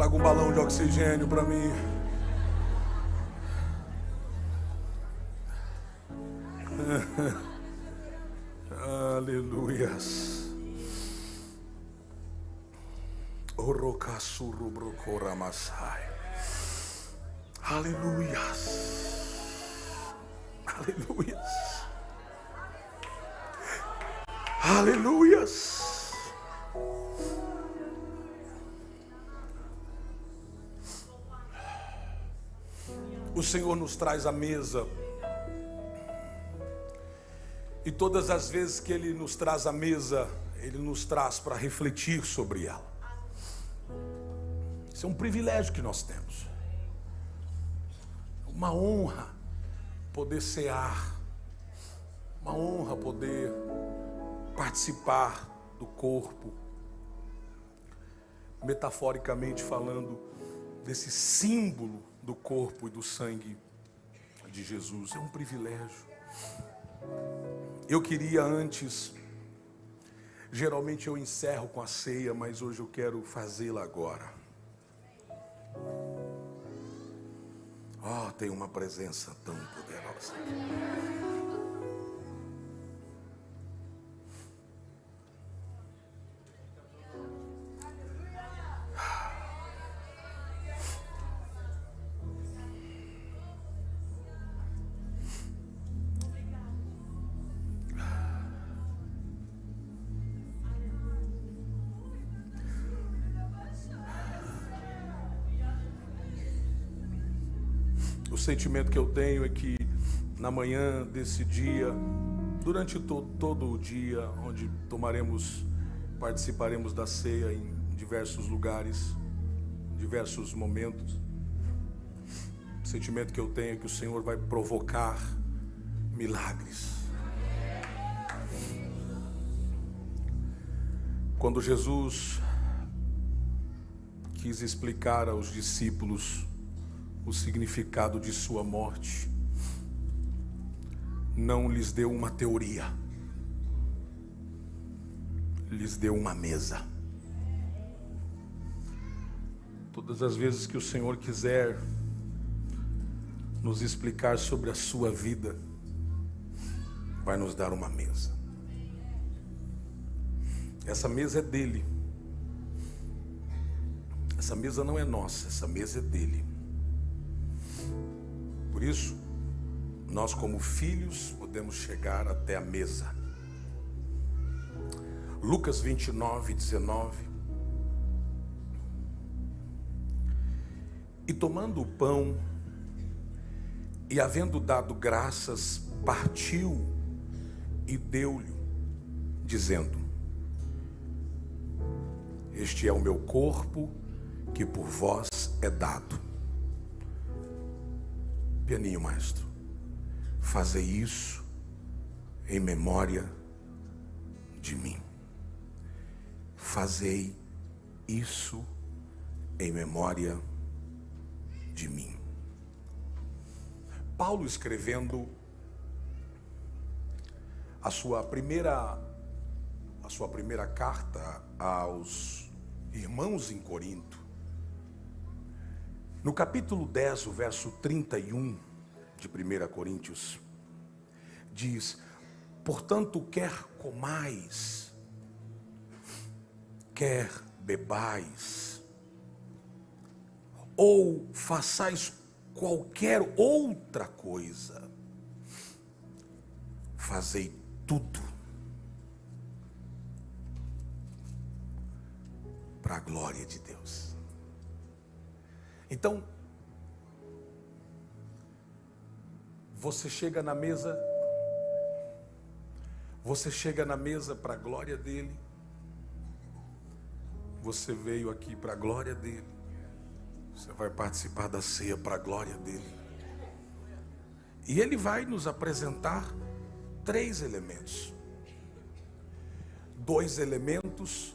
Traga um balão de oxigênio para mim. Aleluias. Aleluias. Aleluias. Aleluias. O Senhor nos traz à mesa. E todas as vezes que Ele nos traz à mesa, Ele nos traz para refletir sobre ela. Isso é um privilégio que nós temos. Uma honra poder cear. Uma honra poder participar do corpo. Metaforicamente falando, desse símbolo do corpo e do sangue de Jesus. É um privilégio. Eu queria antes, geralmente eu encerro com a ceia, mas hoje eu quero fazê-la agora. Tem uma presença tão poderosa. O sentimento que eu tenho é que na manhã desse dia, durante todo o dia, onde participaremos da ceia em diversos lugares, diversos momentos, o sentimento que eu tenho é que o Senhor vai provocar milagres. Quando Jesus quis explicar aos discípulos o significado de sua morte, não lhes deu uma teoria, lhes deu uma mesa. Todas as vezes que o Senhor quiser nos explicar sobre a sua vida, vai nos dar uma mesa. Essa mesa é dele. Essa mesa não é nossa, essa mesa é dele. Por isso, nós como filhos podemos chegar até a mesa. Lucas 29, 19. E tomando o pão, e havendo dado graças, partiu e deu-lhe, dizendo: este é o meu corpo, que por vós é dado. Pianinho, maestro. Fazei isso em memória de mim. Fazei isso em memória de mim. Paulo, escrevendo a sua primeira carta aos irmãos em Corinto, no capítulo 10, o verso 31 de 1 Coríntios, diz: portanto, quer comais, quer bebais, ou façais qualquer outra coisa, fazei tudo para a glória de Deus. Então, você chega na mesa para a glória dele. Você veio aqui para a glória dele. Você vai participar da ceia para a glória dele. E ele vai nos apresentar 3 elementos. 2 elementos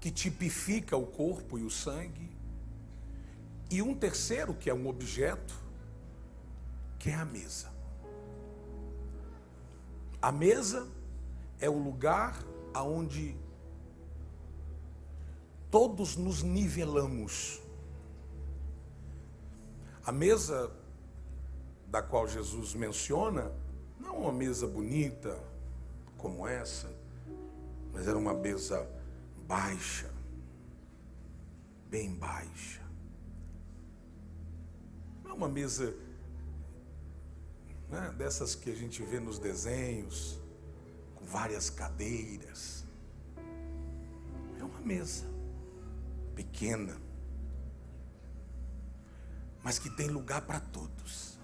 que tipifica o corpo e o sangue, e um terceiro que é um objeto, que é a mesa. A mesa é o lugar aonde todos nos nivelamos. A mesa da qual Jesus menciona, não uma mesa bonita como essa, mas era uma mesa baixa, bem baixa. Não é uma mesa, né, dessas que a gente vê nos desenhos, com várias cadeiras. É uma mesa pequena, mas que tem lugar para todos.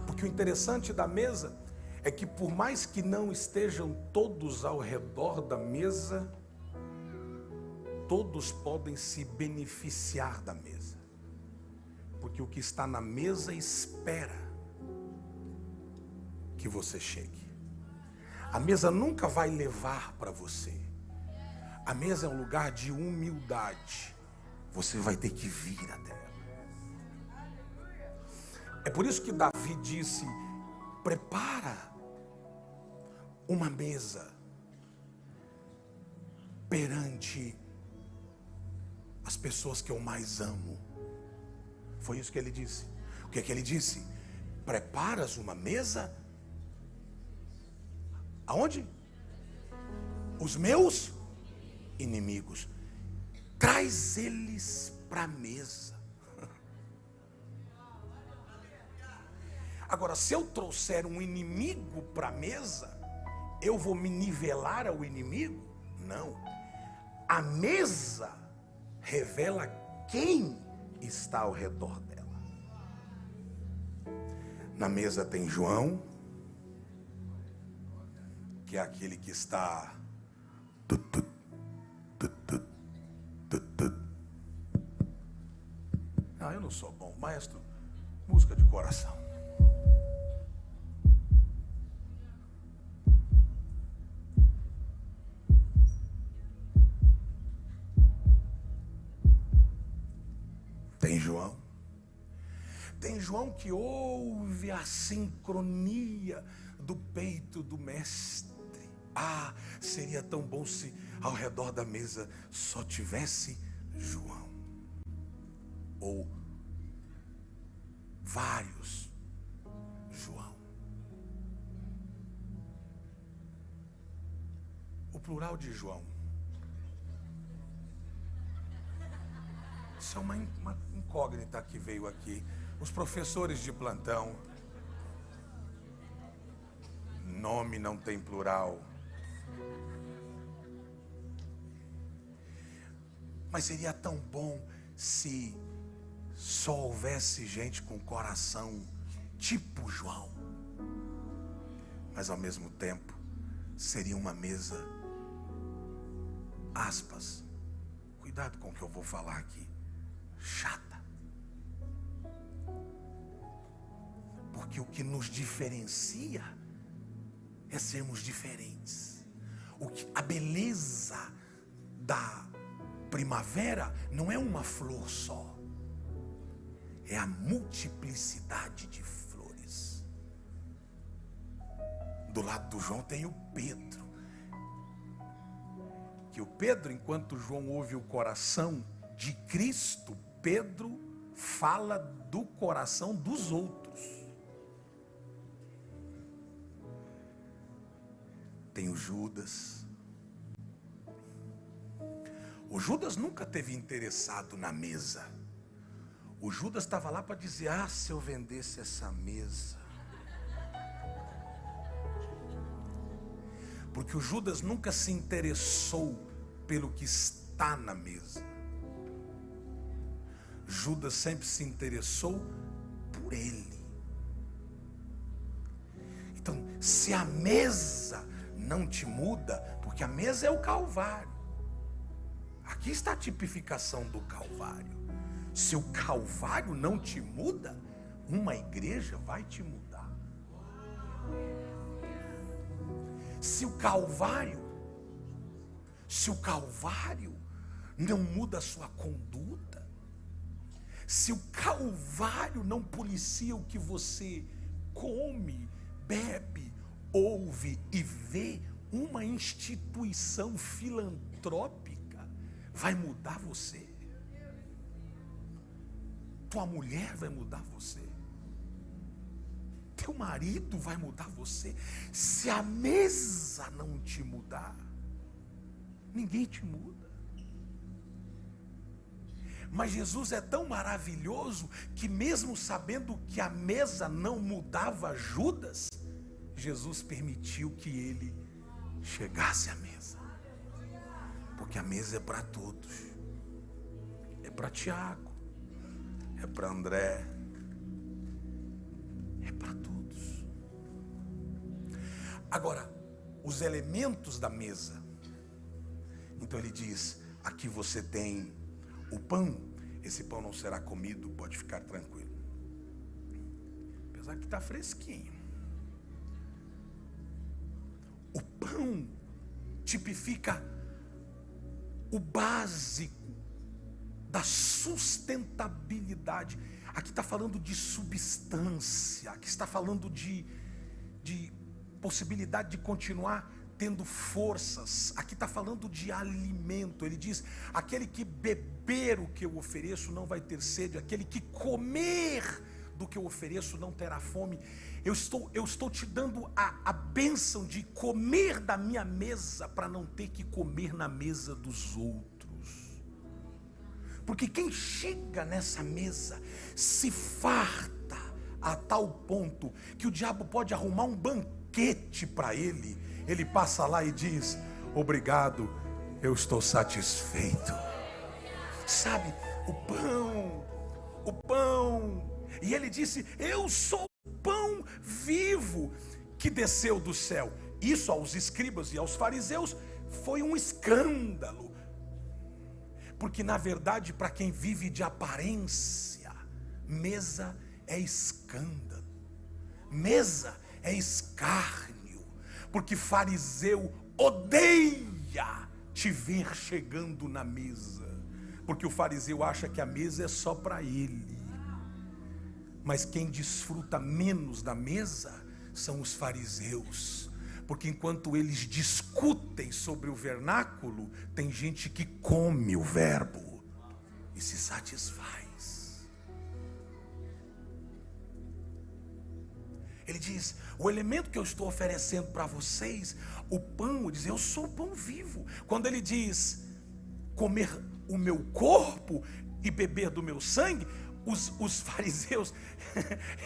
Porque o interessante da mesa é que, por mais que não estejam todos ao redor da mesa, todos podem se beneficiar da mesa. Porque o que está na mesa espera que você chegue. A mesa nunca vai levar para você. A mesa é um lugar de humildade. Você vai ter que vir até ela. É por isso que Davi disse: prepara uma mesa perante as pessoas que eu mais amo. Foi isso que ele disse. O que é que ele disse? Preparas uma mesa? Aonde? Os meus inimigos. Traz eles para a mesa. Agora, se eu trouxer um inimigo para a mesa, eu vou me nivelar ao inimigo? Não. A mesa revela quem está ao redor dela. Na mesa tem João, que é aquele que está não, eu não sou bom, maestro, música de coração. Tem João. Tem João que ouve a sincronia do peito do mestre. Ah, seria tão bom se ao redor da mesa só tivesse João. Ou vários João. O plural de João. Isso é uma incógnita que veio aqui. Os professores de plantão. Nome não tem plural. Mas seria tão bom se só houvesse gente com coração tipo João. Mas ao mesmo tempo, seria uma mesa, aspas, cuidado com o que eu vou falar aqui, chata. Porque o que nos diferencia é sermos diferentes. A beleza da primavera não é uma flor só. É a multiplicidade de flores. Do lado do João tem o Pedro. Que o Pedro, enquanto João ouve o coração de Cristo, Pedro fala do coração dos outros. Tem o Judas. O Judas nunca teve interessado na mesa. O Judas estava lá para dizer: ah, se eu vendesse essa mesa. Porque o Judas nunca se interessou pelo que está na mesa. Judas sempre se interessou por ele. Então, se a mesa não te muda, porque a mesa é o Calvário. Aqui está a tipificação do Calvário. Se o Calvário não te muda, uma igreja vai te mudar. Se o Calvário não muda a sua conduta, se o Calvário não policia o que você come, bebe, ouve e vê, uma instituição filantrópica vai mudar você. Tua mulher vai mudar você. Teu marido vai mudar você. Se a mesa não te mudar, ninguém te muda. Mas Jesus é tão maravilhoso que mesmo sabendo que a mesa não mudava Judas, Jesus permitiu que ele chegasse à mesa. Porque a mesa é para todos. É para Tiago, é para André, é para todos. Agora, os elementos da mesa. Então ele diz: aqui você tem o pão, esse pão não será comido, pode ficar tranquilo. Apesar que está fresquinho. O pão tipifica o básico da sustentabilidade. Aqui está falando de substância, aqui está falando de possibilidade de continuar tendo forças. Aqui está falando de alimento. Ele diz: aquele que beber o que eu ofereço não vai ter sede, aquele que comer do que eu ofereço não terá fome. Eu estou te dando a bênção de comer da minha mesa para não ter que comer na mesa dos outros. Porque quem chega nessa mesa se farta a tal ponto que o diabo pode arrumar um banquete para ele. Ele passa lá e diz: obrigado, eu estou satisfeito. Sabe, o pão. E ele disse: eu sou o pão vivo que desceu do céu. Isso aos escribas e aos fariseus foi um escândalo. Porque na verdade, para quem vive de aparência, mesa é escândalo. Mesa é escárnio. Porque fariseu odeia te ver chegando na mesa. Porque o fariseu acha que a mesa é só para ele. Mas quem desfruta menos da mesa são os fariseus. Porque enquanto eles discutem sobre o vernáculo, tem gente que come o verbo e se satisfaz. Ele diz: o elemento que eu estou oferecendo para vocês, o pão, ele diz: eu sou o pão vivo. Quando ele diz comer o meu corpo e beber do meu sangue, os fariseus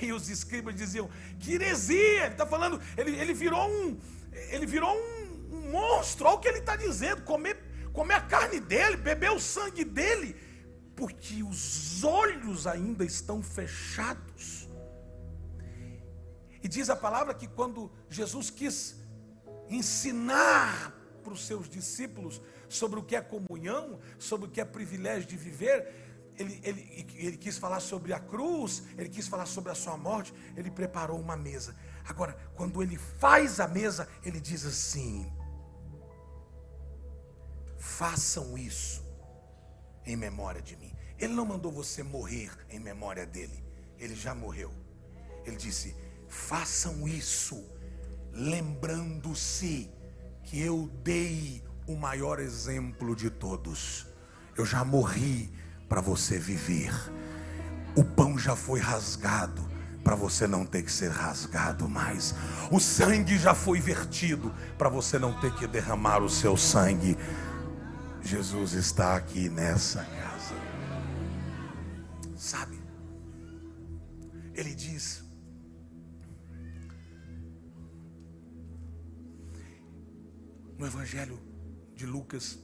e os escribas diziam: que heresia, ele está falando, ele virou um monstro. Olha o que ele está dizendo: comer a carne dele, beber o sangue dele, porque os olhos ainda estão fechados. E diz a palavra que quando Jesus quis ensinar para os seus discípulos sobre o que é comunhão, sobre o que é privilégio de viver, ele quis falar sobre a cruz, ele quis falar sobre a sua morte, ele preparou uma mesa. Agora, quando ele faz a mesa, ele diz assim: façam isso em memória de mim. Ele não mandou você morrer em memória dele, ele já morreu. Ele disse: façam isso lembrando-se que eu dei o maior exemplo de todos. Eu já morri para você viver. O pão já foi rasgado para você não ter que ser rasgado mais. O sangue já foi vertido para você não ter que derramar o seu sangue. Jesus está aqui nessa casa. Sabe? Ele diz: no Evangelho de Lucas,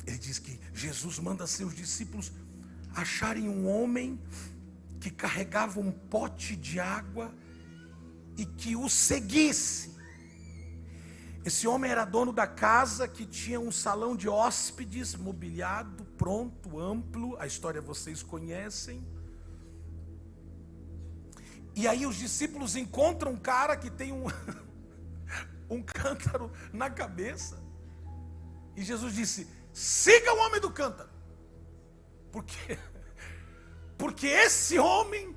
ele diz que Jesus manda seus discípulos acharem um homem que carregava um pote de água e que o seguisse. Esse homem era dono da casa, que tinha um salão de hóspedes mobiliado, pronto, amplo. A história vocês conhecem. E aí os discípulos encontram um cara que tem um cântaro na cabeça. E Jesus disse: siga o homem do cântaro. Porque esse homem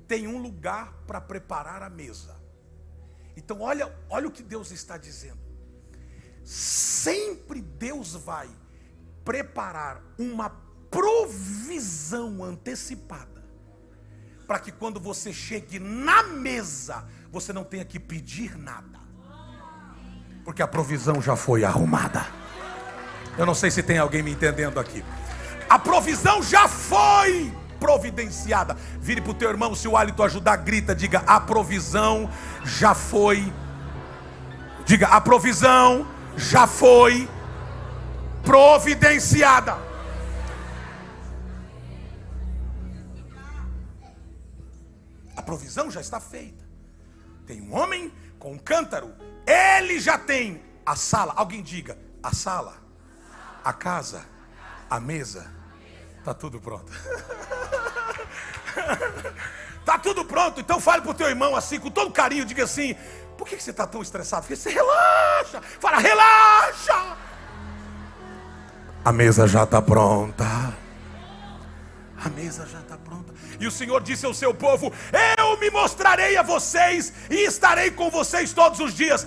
tem um lugar para preparar a mesa. Então olha o que Deus está dizendo. Sempre Deus vai preparar uma provisão antecipada, para que quando você chegue na mesa, você não tenha que pedir nada, porque a provisão já foi arrumada. Eu não sei se tem alguém me entendendo aqui. A provisão já foi providenciada. Vire para o teu irmão, se o hálito ajudar, grita, diga: a provisão já foi. Diga: a provisão já foi providenciada. A provisão já está feita. Tem um homem com um cântaro, ele já tem a sala. Alguém diga: a sala, a casa, a mesa, está tudo pronto. Está tudo pronto. Então fale para o teu irmão assim, com todo carinho, diga assim: por que você está tão estressado? Porque você relaxa. Fala: relaxa. A mesa já está pronta. A mesa já está pronta. E o Senhor disse ao seu povo: eu me mostrarei a vocês e estarei com vocês todos os dias.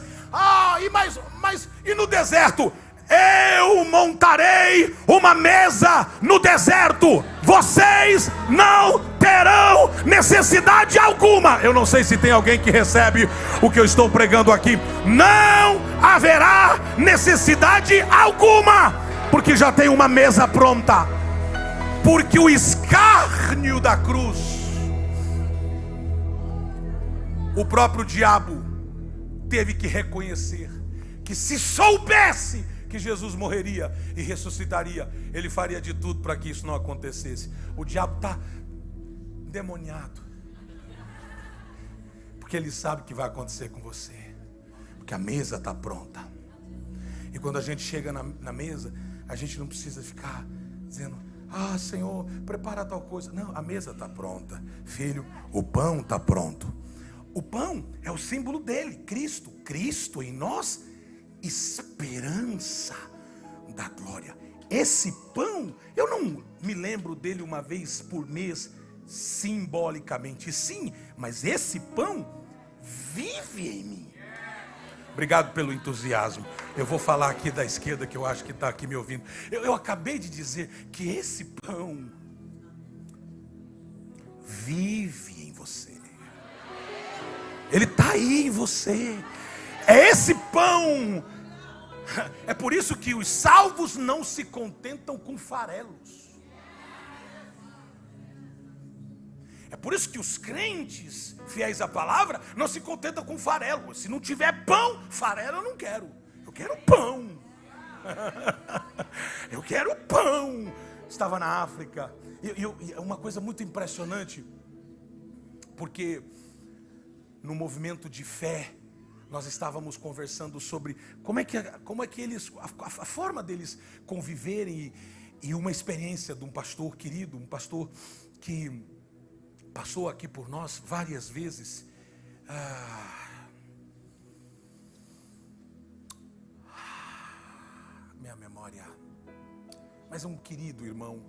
E no deserto? Eu montarei uma mesa no deserto. Vocês não terão necessidade alguma. Eu não sei se tem alguém que recebe o que eu estou pregando aqui. Não haverá necessidade alguma, porque já tem uma mesa pronta. Porque o escárnio da cruz, o próprio diabo teve que reconhecer que se soubesse que Jesus morreria e ressuscitaria, ele faria de tudo para que isso não acontecesse. O diabo está endemoniado, porque ele sabe o que vai acontecer com você, porque a mesa está pronta. E quando a gente chega na mesa, a gente não precisa ficar dizendo: Senhor, prepara tal coisa. Não, a mesa está pronta. Filho, o pão está pronto. O pão é o símbolo dele, Cristo. Cristo em nós, esperança da glória. Esse pão, eu não me lembro dele uma vez por mês, simbolicamente, sim, mas esse pão vive em mim. Obrigado pelo entusiasmo. Eu vou falar aqui da esquerda, que eu acho que está aqui me ouvindo. Eu acabei de dizer que esse pão vive em você. Ele está aí em você. É esse pão. É por isso que os salvos não se contentam com farelos. É por isso que os crentes fiéis à palavra não se contentam com farelo. Se não tiver pão, farelo eu não quero. Eu quero pão. Eu quero pão. Estava na África. E uma coisa muito impressionante, porque no movimento de fé, nós estávamos conversando sobre como é que eles, a forma deles conviverem, e uma experiência de um pastor querido, um pastor que passou aqui por nós várias vezes. Minha memória. Mas um querido irmão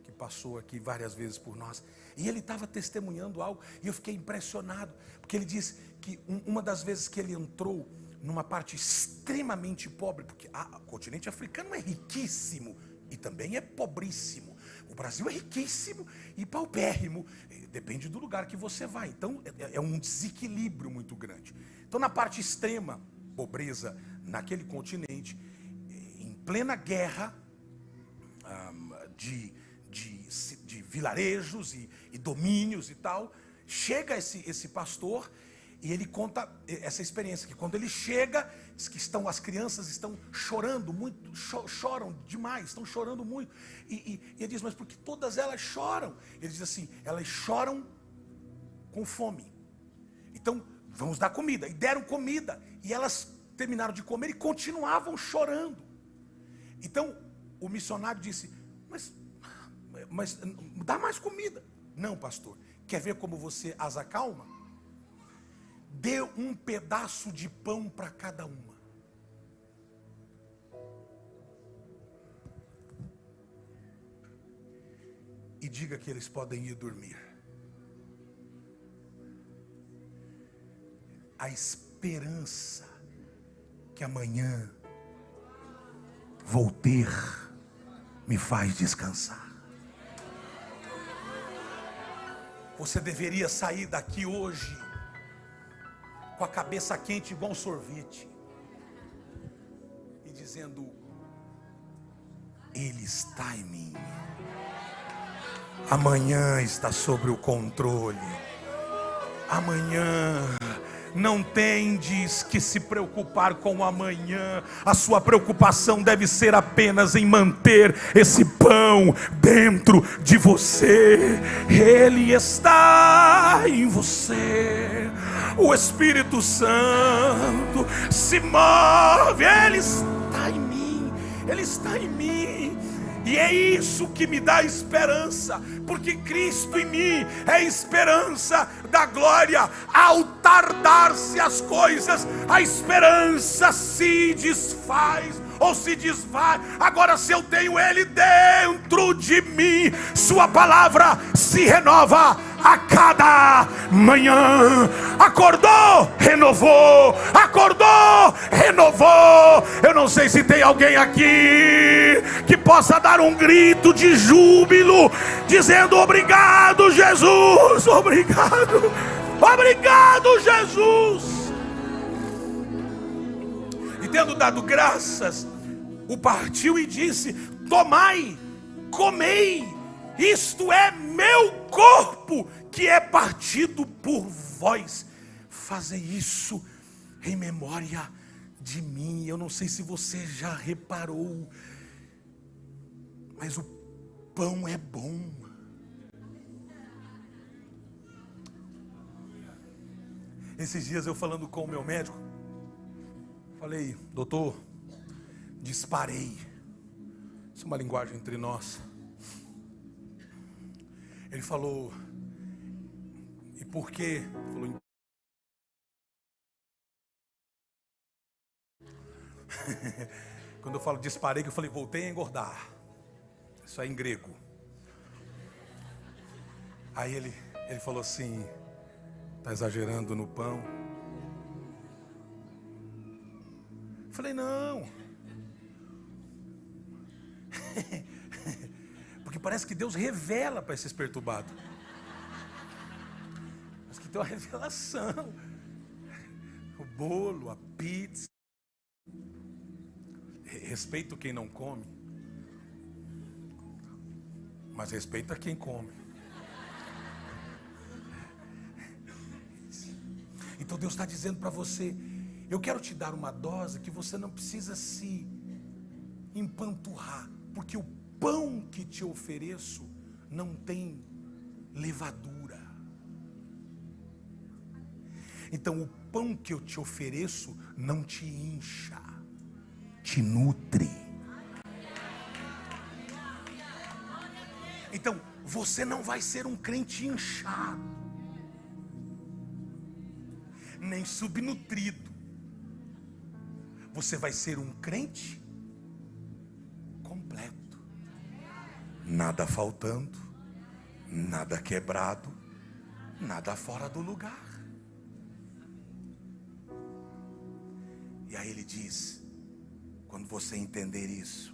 que passou aqui várias vezes por nós. E ele estava testemunhando algo, e eu fiquei impressionado, porque ele disse que uma das vezes que ele entrou numa parte extremamente pobre, porque o continente africano é riquíssimo e também é pobríssimo. O Brasil é riquíssimo e paupérrimo, depende do lugar que você vai. Então é um desequilíbrio muito grande. Então, na parte extrema, pobreza naquele continente, em plena guerra de vilarejos e domínios e tal, chega esse pastor e ele conta essa experiência, que quando ele chega, diz que as crianças estão chorando muito, choram demais, estão chorando muito, e ele diz: mas por que todas elas choram? Ele diz assim: elas choram com fome, então vamos dar comida. E deram comida, e elas terminaram de comer e continuavam chorando. Então o missionário disse: mas dá mais comida. Não, pastor, quer ver como você as acalma? Dê um pedaço de pão para cada uma. E diga que eles podem ir dormir. A esperança que amanhã vou ter me faz descansar. Você deveria sair daqui hoje com a cabeça quente igual um sorvete e dizendo: Ele está em mim. Amanhã está sob o controle. Amanhã. Não tendes que se preocupar com o amanhã. A sua preocupação deve ser apenas em manter esse pão dentro de você. Ele está em você. O Espírito Santo se move. Ele está em mim. Ele está em mim. E é isso que me dá esperança, porque Cristo em mim é esperança da glória. Ao tardar-se as coisas, a esperança se desfaz ou se desvai. Agora, se eu tenho Ele dentro de mim, sua palavra se renova a cada manhã. Acordou, renovou. Acordou, renovou. Eu não sei se tem alguém aqui que possa dar um grito de júbilo, dizendo: obrigado, Jesus. Obrigado. Obrigado, Jesus. E tendo dado graças, o partiu e disse: tomai, comei, isto é meu corpo, que é partido por vós. Fazei isso em memória de mim. Eu não sei se você já reparou, mas o pão é bom. Esses dias eu falando com o meu médico, falei: doutor, disparei. Isso é uma linguagem entre nós. Ele falou: e por quê? Ele falou: quando eu falo disparei, que eu falei, voltei a engordar. Isso é em grego. Aí ele falou assim: está exagerando no pão? Eu falei: não. Porque parece que Deus revela para esses perturbados. Parece que tem uma revelação. O bolo, a pizza. Respeito quem não come, mas respeita quem come. Então Deus está dizendo para você: eu quero te dar uma dose que você não precisa se empanturrar, porque o pão que te ofereço não tem levadura. Então o pão que eu te ofereço não te incha, te nutre. Então você não vai ser um crente inchado, nem subnutrido. Você vai ser um crente completo. Nada faltando, nada quebrado, nada fora do lugar. E aí ele diz: quando você entender isso,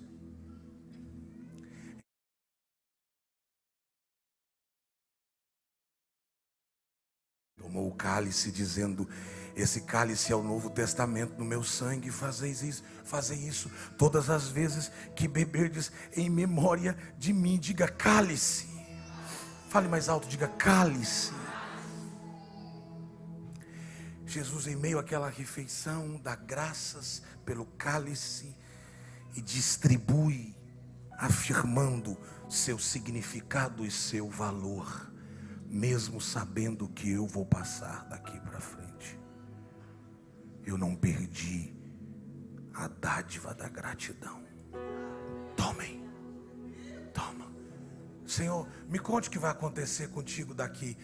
tomou o cálice, dizendo: esse cálice é o Novo Testamento no meu sangue. Fazei isso todas as vezes que beberdes, em memória de mim. Diga cálice. Fale mais alto, diga cálice. Jesus, em meio àquela refeição, dá graças pelo cálice e distribui, afirmando seu significado e seu valor, mesmo sabendo que eu vou passar daqui para frente. Eu não perdi a dádiva da gratidão. Tomem, toma. Senhor, me conte o que vai acontecer contigo daqui.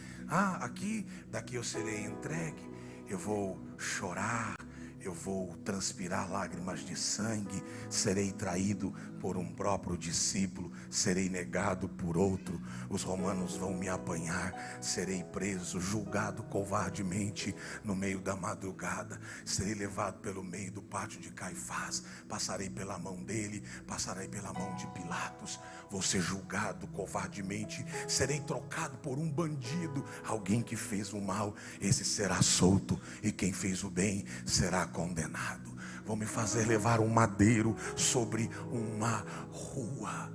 Daqui eu serei entregue. Eu vou chorar, eu vou transpirar lágrimas de sangue, serei traído por um próprio discípulo, serei negado por outro, os romanos vão me apanhar, serei preso, julgado covardemente no meio da madrugada, serei levado pelo meio do pátio de Caifás, passarei pela mão dele, passarei pela mão de Pilatos, vou ser julgado covardemente, serei trocado por um bandido, alguém que fez o mal, esse será solto, e quem fez o bem será condenado. Vão me fazer levar um madeiro sobre uma rua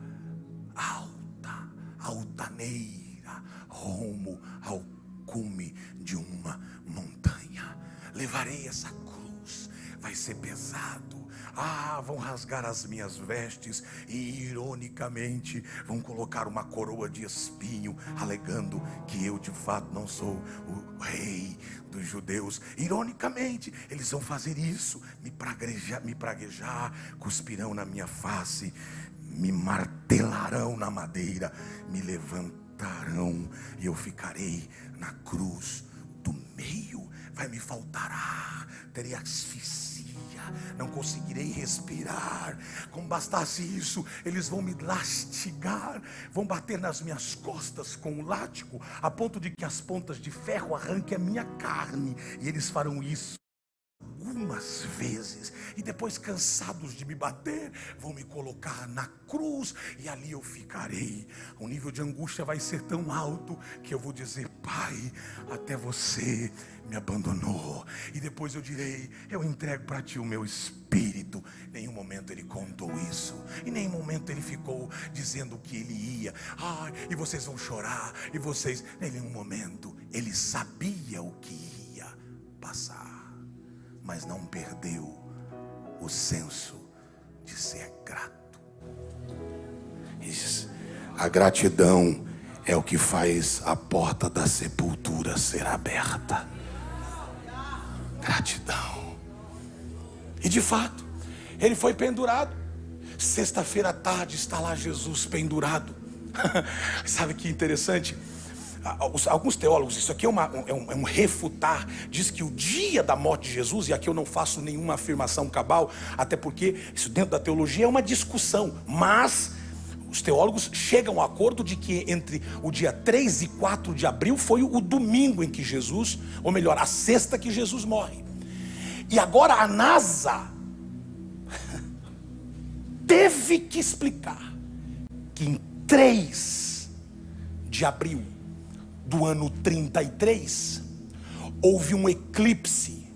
alta, altaneira, rumo ao cume de uma montanha. Levarei essa cruz, vai ser pesado. Vão rasgar as minhas vestes e ironicamente vão colocar uma coroa de espinho, alegando que eu de fato não sou o rei dos judeus. Ironicamente, eles vão fazer isso, me praguejar, cuspirão na minha face, me martelarão na madeira, me levantarão e eu ficarei na cruz do meio. Vai me faltar ar, terei asfixia, não conseguirei respirar. Como bastasse isso, eles vão me lastigar, vão bater nas minhas costas com um látigo, a ponto de que as pontas de ferro arranquem a minha carne. E eles farão isso algumas vezes, e depois, cansados de me bater, vão me colocar na cruz, e ali eu ficarei. O nível de angústia vai ser tão alto que eu vou dizer: Pai, até você me abandonou. E depois eu direi: eu entrego para ti o meu espírito. Em nenhum momento ele contou isso, em nenhum momento ele ficou dizendo que ele ia, e vocês vão chorar, e vocês, em nenhum momento ele sabia o que ia passar, mas não perdeu o senso de ser grato. A gratidão é o que faz a porta da sepultura ser aberta. Gratidão. E de fato, ele foi pendurado. Sexta-feira à tarde está lá Jesus pendurado. Sabe que interessante? Alguns teólogos, isso aqui é um refutar, diz que o dia da morte de Jesus, e aqui eu não faço nenhuma afirmação cabal, até porque isso dentro da teologia é uma discussão, mas os teólogos chegam ao acordo de que entre o dia 3 e 4 de abril foi o domingo em que Jesus, ou melhor, a sexta que Jesus morre. E agora a NASA teve que explicar que em 3 de abril do ano 33 houve um eclipse.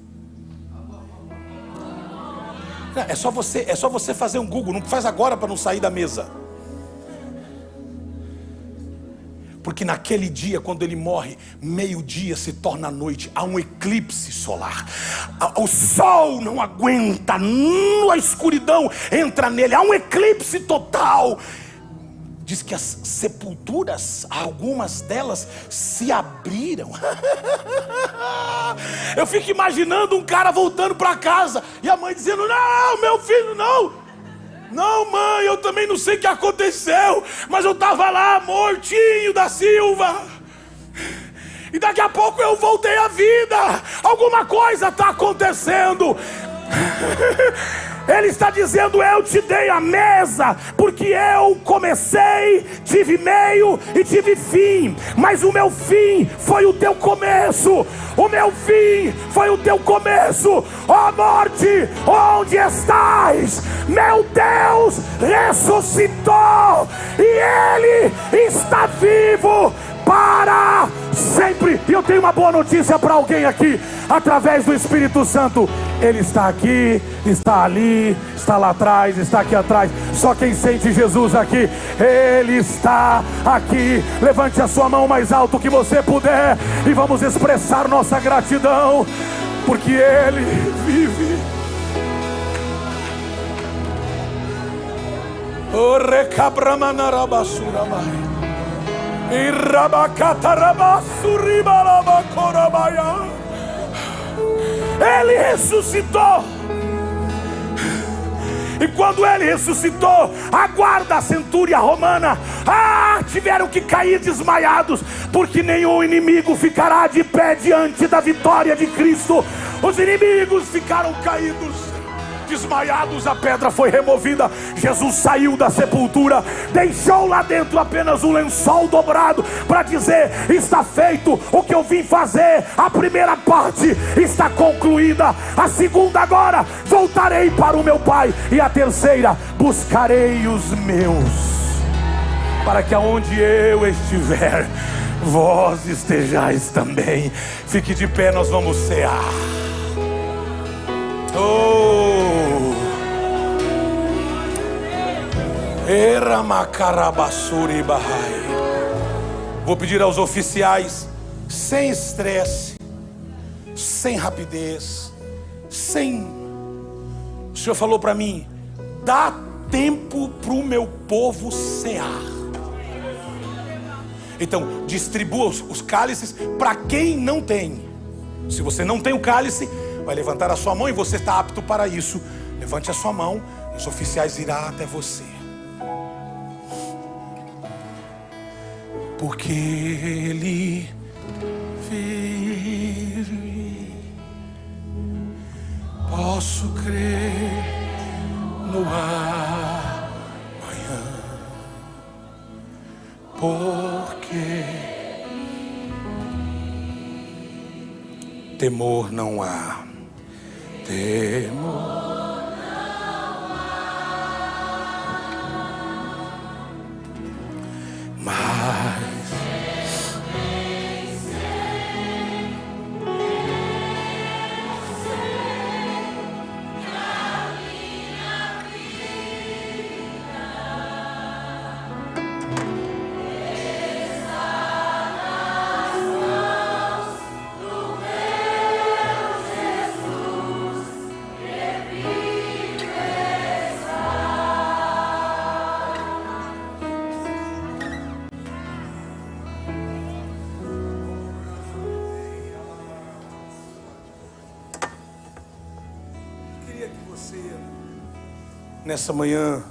É só você fazer um Google, não faz agora para não sair da mesa. Porque naquele dia, quando ele morre, meio-dia se torna noite, há um eclipse solar. O sol não aguenta, a escuridão entra nele, há um eclipse total. Diz que as sepulturas, algumas delas se abriram. Eu fico imaginando um cara voltando para casa e a mãe dizendo: não, meu filho, não. Não, mãe, eu também não sei o que aconteceu, mas eu estava lá mortinho da Silva, e daqui a pouco eu voltei à vida. Alguma coisa está acontecendo. Ele está dizendo: eu te dei a mesa, porque eu comecei, tive meio e tive fim, mas o meu fim foi o teu começo. O meu fim foi o teu começo. Ó morte, onde estás? Meu Deus ressuscitou, e Ele está vivo para sempre. E eu tenho uma boa notícia para alguém aqui, através do Espírito Santo. Ele está aqui, está ali, está lá atrás, está aqui atrás. Só quem sente Jesus aqui, Ele está aqui. Levante a sua mão mais alto que você puder, e vamos expressar nossa gratidão, porque Ele vive. O recabramanarabasuramai. Ele ressuscitou. E quando ele ressuscitou, a guarda, a centúria romana, tiveram que cair desmaiados, porque nenhum inimigo ficará de pé diante da vitória de Cristo. Os inimigos ficaram caídos desmaiados, a pedra foi removida. Jesus saiu da sepultura, deixou lá dentro apenas um lençol dobrado para dizer: está feito o que eu vim fazer. A primeira parte está concluída, a segunda agora: voltarei para o meu Pai, e a terceira: buscarei os meus, para que aonde eu estiver, vós estejais também. Fique de pé, nós vamos cear. Oh, Eramacarabasuri Bahai. Vou pedir aos oficiais, sem estresse, sem rapidez, sem... O Senhor falou para mim: dá tempo para o meu povo cear. Então distribua os cálices para quem não tem. Se você não tem o cálice, vai levantar a sua mão, e você está apto para isso. Levante a sua mão, e os oficiais irão até você. Porque Ele vive, posso crer no amanhã, porque temor não há, temor. Mas nessa manhã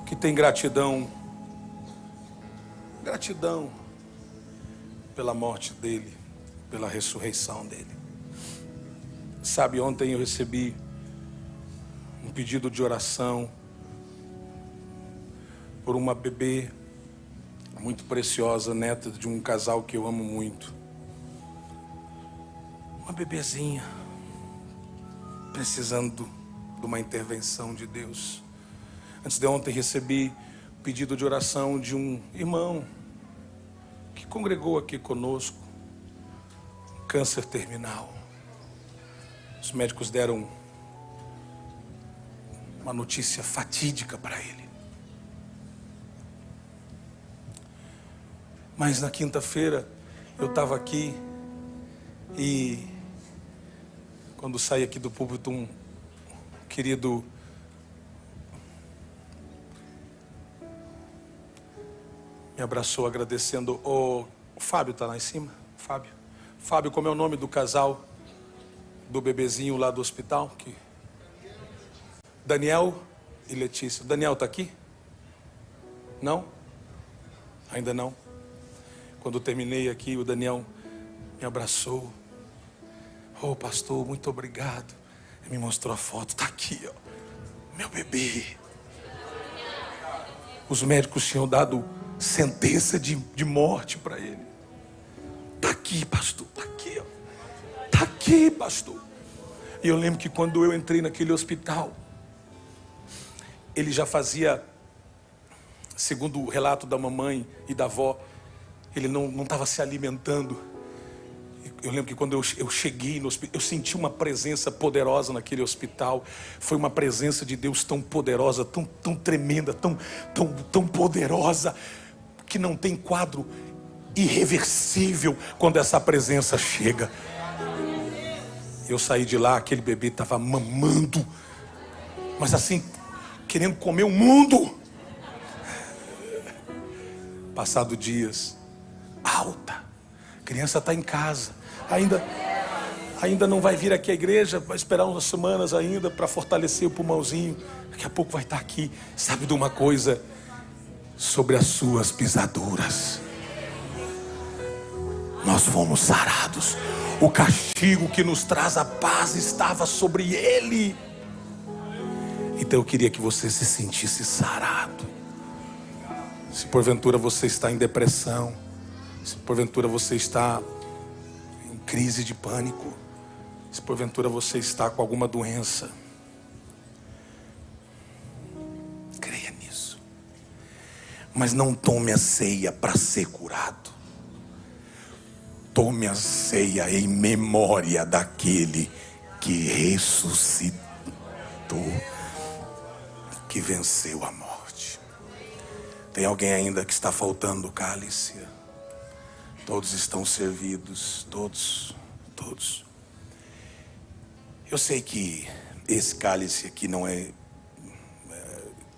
que tem gratidão pela morte dele, pela ressurreição dele. Sabe, ontem eu recebi um pedido de oração por uma bebê muito preciosa, neta de um casal que eu amo muito. Uma bebezinha precisando de uma intervenção de Deus. Antes de ontem recebi um pedido de oração de um irmão que congregou aqui conosco, câncer terminal. Os médicos deram uma notícia fatídica para ele. Mas na quinta-feira eu estava aqui, e quando saí aqui do púlpito, um querido me abraçou agradecendo. O Fábio está lá em cima? Fábio, como é o nome do casal do bebezinho lá do hospital? Daniel e Letícia. Daniel está aqui? Não? Ainda não? Quando eu terminei aqui, o Daniel me abraçou. Oh, pastor, muito obrigado. Ele me mostrou a foto. Está aqui, ó, meu bebê. Os médicos tinham dado sentença de morte para ele. Está aqui, pastor. Está aqui, ó. Está aqui, pastor. E eu lembro que quando eu entrei naquele hospital, ele já fazia, segundo o relato da mamãe e da avó, ele não estava se alimentando. Eu lembro que quando eu cheguei no hospital, eu senti uma presença poderosa naquele hospital. Foi uma presença de Deus tão poderosa, tão tremenda, tão poderosa, que não tem quadro irreversível quando essa presença chega. Eu saí de lá, aquele bebê estava mamando, mas assim, querendo comer o mundo. Passado dias, alta, a criança está em casa. Ainda não vai vir aqui à igreja, vai esperar umas semanas ainda para fortalecer o pulmãozinho. Daqui a pouco vai estar aqui. Sabe de uma coisa? Sobre as suas pisaduras nós fomos sarados. o castigo que nos traz a paz estava sobre ele. Então eu queria que você se sentisse sarado. Se porventura você está em depressão, se porventura você está em crise de pânico, se porventura você está com alguma doença, creia nisso. Mas não tome a ceia para ser curado. Tome a ceia em memória daquele que ressuscitou, que venceu a morte. Tem alguém ainda que está faltando o cálice? Todos estão servidos, todos. Eu sei que esse cálice aqui não é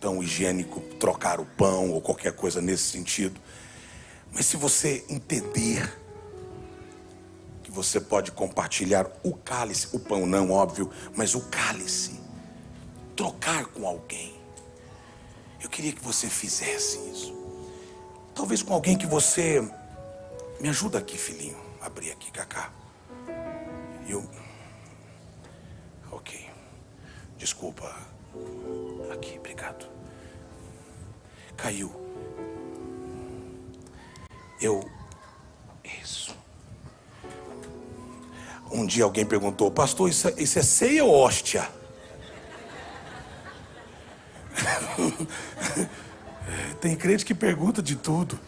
tão higiênico, trocar o pão ou qualquer coisa nesse sentido. Mas se você entender que você pode compartilhar o cálice, o pão não, óbvio, mas o cálice, trocar com alguém. Eu queria que você fizesse isso. Talvez com alguém que você... Me ajuda aqui, filhinho. Abrir aqui, Cacá. Ok. Desculpa. Aqui, obrigado. Caiu. Isso. Um dia alguém perguntou: pastor, isso é ceia ou hóstia? Tem crente que pergunta de tudo.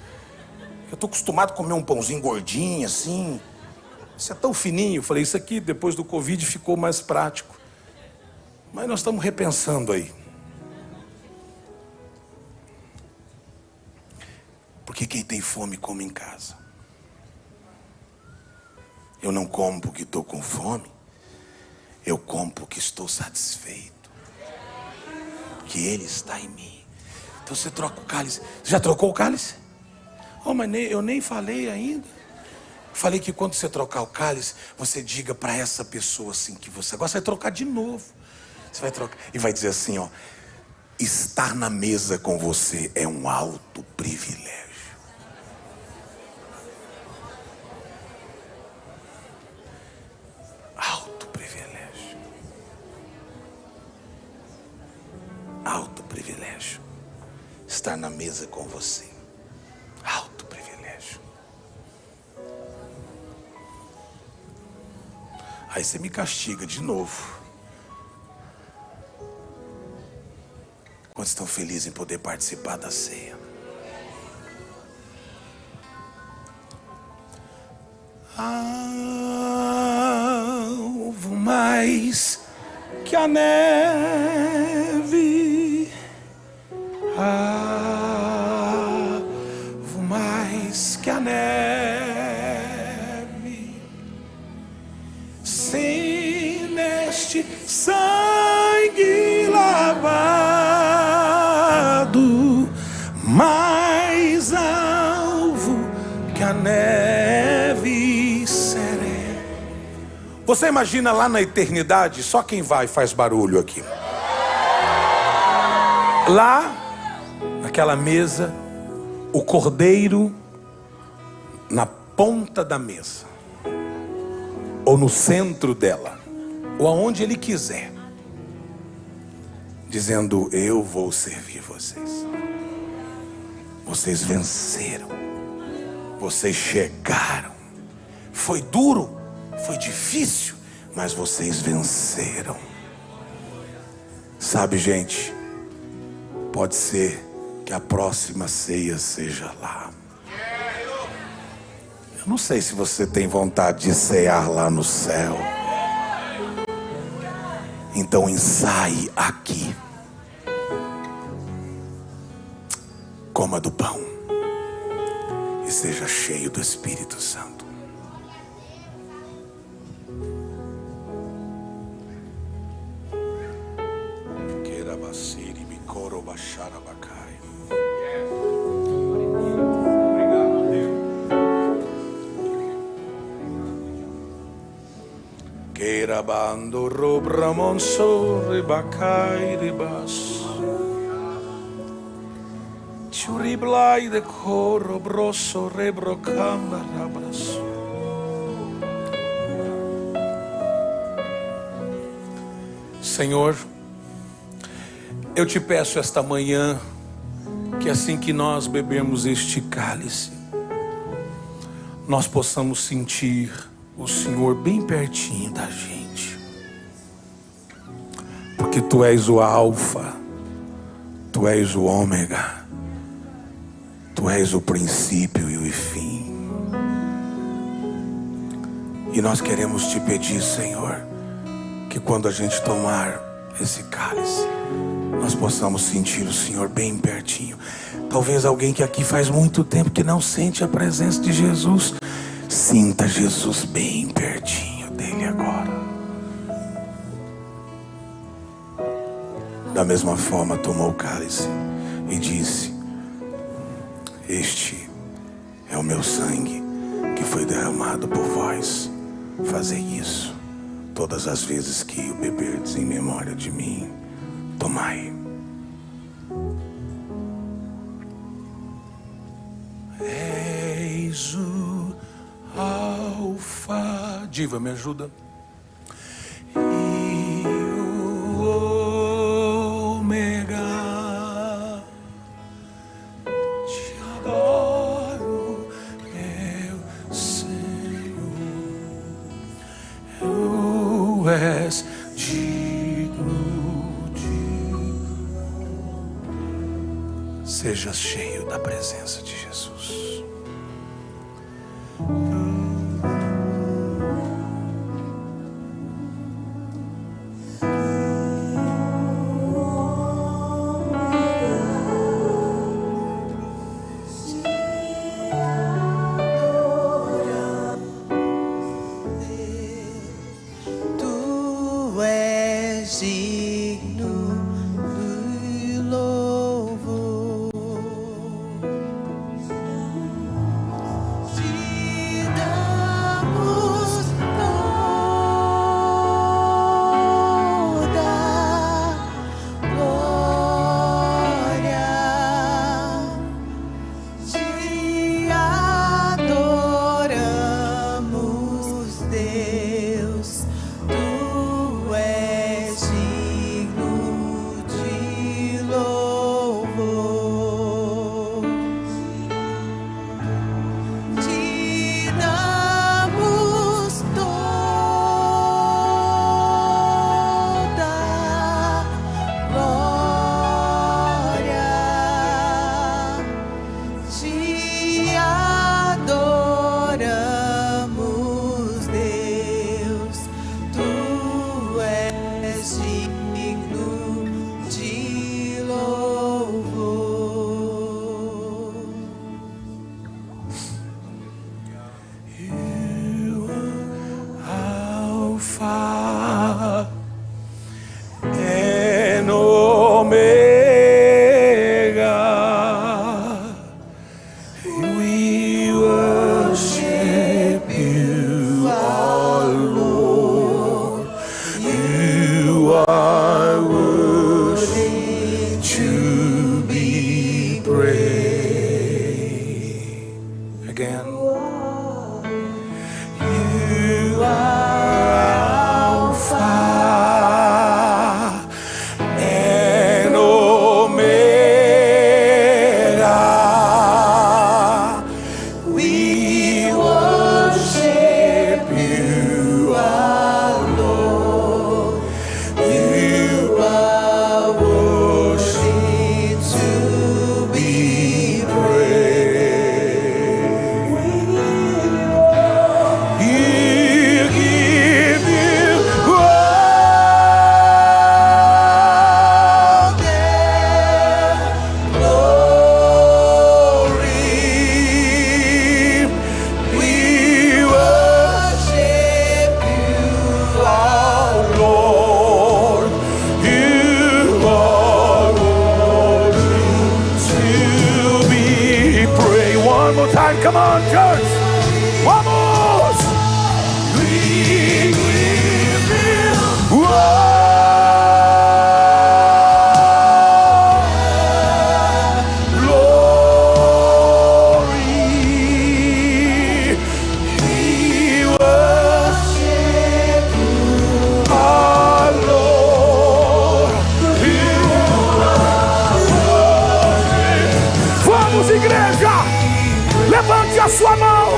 Eu estou acostumado a comer um pãozinho gordinho assim. Isso é tão fininho. Eu falei, isso aqui depois do Covid ficou mais prático. Mas nós estamos repensando aí. Porque quem tem fome come em casa. Eu não como porque estou com fome. Eu como porque estou satisfeito. Que Ele está em mim. Então você troca o cálice. Você já trocou o cálice? Oh, mas eu nem falei ainda. Falei que quando você trocar o cálice, você diga para essa pessoa assim que você gosta, vai trocar de novo. Você vai trocar e vai dizer assim, ó: estar na mesa com você é um alto privilégio. Alto privilégio. Alto privilégio. Estar na mesa com você. Alto privilégio. Aí você me castiga de novo. Quantos estão felizes em poder participar da ceia? Alvo mais que a neve, alvo mais que a neve, sem neste sangue lavado, mais alvo que a neve serei. Você imagina lá na eternidade, só quem vai faz barulho aqui. Lá, naquela mesa, o cordeiro na ponta da mesa, ou no centro dela, ou aonde ele quiser, dizendo: eu vou servir vocês. Vocês venceram. Vocês chegaram. Foi duro, foi difícil, mas vocês venceram. Sabe, gente, pode ser que a próxima ceia seja lá. Eu não sei se você tem vontade de cear lá no céu. Então ensaie aqui. Coma do pão e seja cheio do Espírito Santo. Queirabando robramonso ribacai ribas. Churiblai de coro brosso rebrocamba rabras. Senhor, eu te peço esta manhã que assim que nós bebemos este cálice, nós possamos sentir o Senhor bem pertinho da gente, porque Tu és o Alfa, Tu és o Ômega, Tu és o princípio e o fim. E nós queremos te pedir, Senhor, que quando a gente tomar esse cálice, nós possamos sentir o Senhor bem pertinho. Talvez alguém que aqui faz muito tempo que não sente a presença de Jesus, sinta Jesus bem pertinho dele agora. Da mesma forma tomou o cálice e disse: este é o meu sangue que foi derramado por vós. Fazei isso todas as vezes que o beberdes em memória de mim. Tomai. És o Alfa. Diva, me ajuda. E o Ômega. Te adoro, meu Senhor. Tu és digno de... Seja cheio da presença de Jesus. Come on, church. Vamos. We give you glory. We worship you, our Lord. a sua mão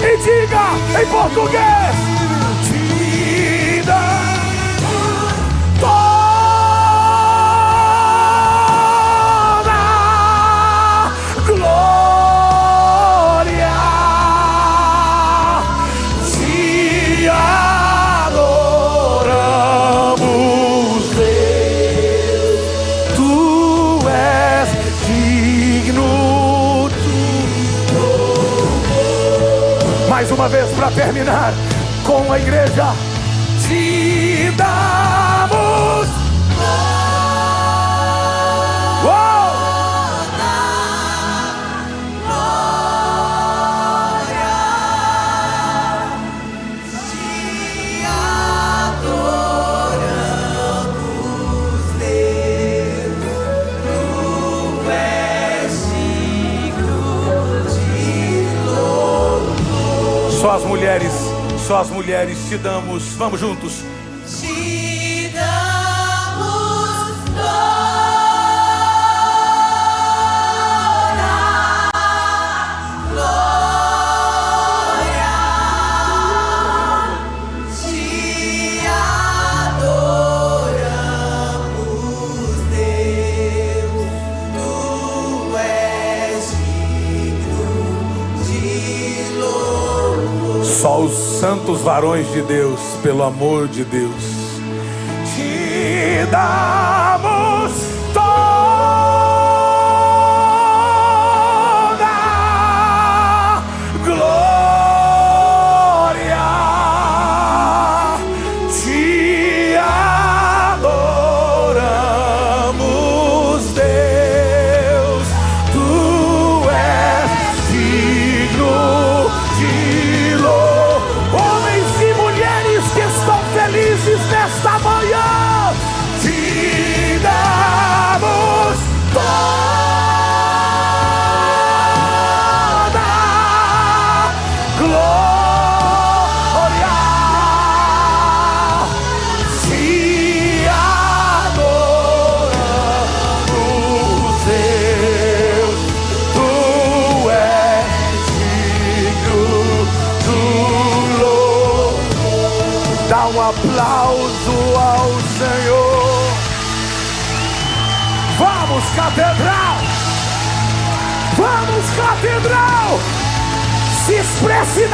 e diga em português: te damos toda glória, te adoramos, Deus, tu és digno. Mais uma vez para terminar com a igreja: te damos só as mulheres te damos. Vamos juntos. Te damos toda glória, te adoramos, Deus, tu és digno de louvor. Só os santos varões de Deus, pelo amor de Deus, te damos toda glória, te adoramos, Deus, tu és digno de louvor. Homens e mulheres que estão felizes nesta manhã, te damos toda glória, te adoramos, Deus, tu és digno do louvor. Dá um aplauso ao Senhor. Vamos, catedral! Vamos, catedral! Se expresse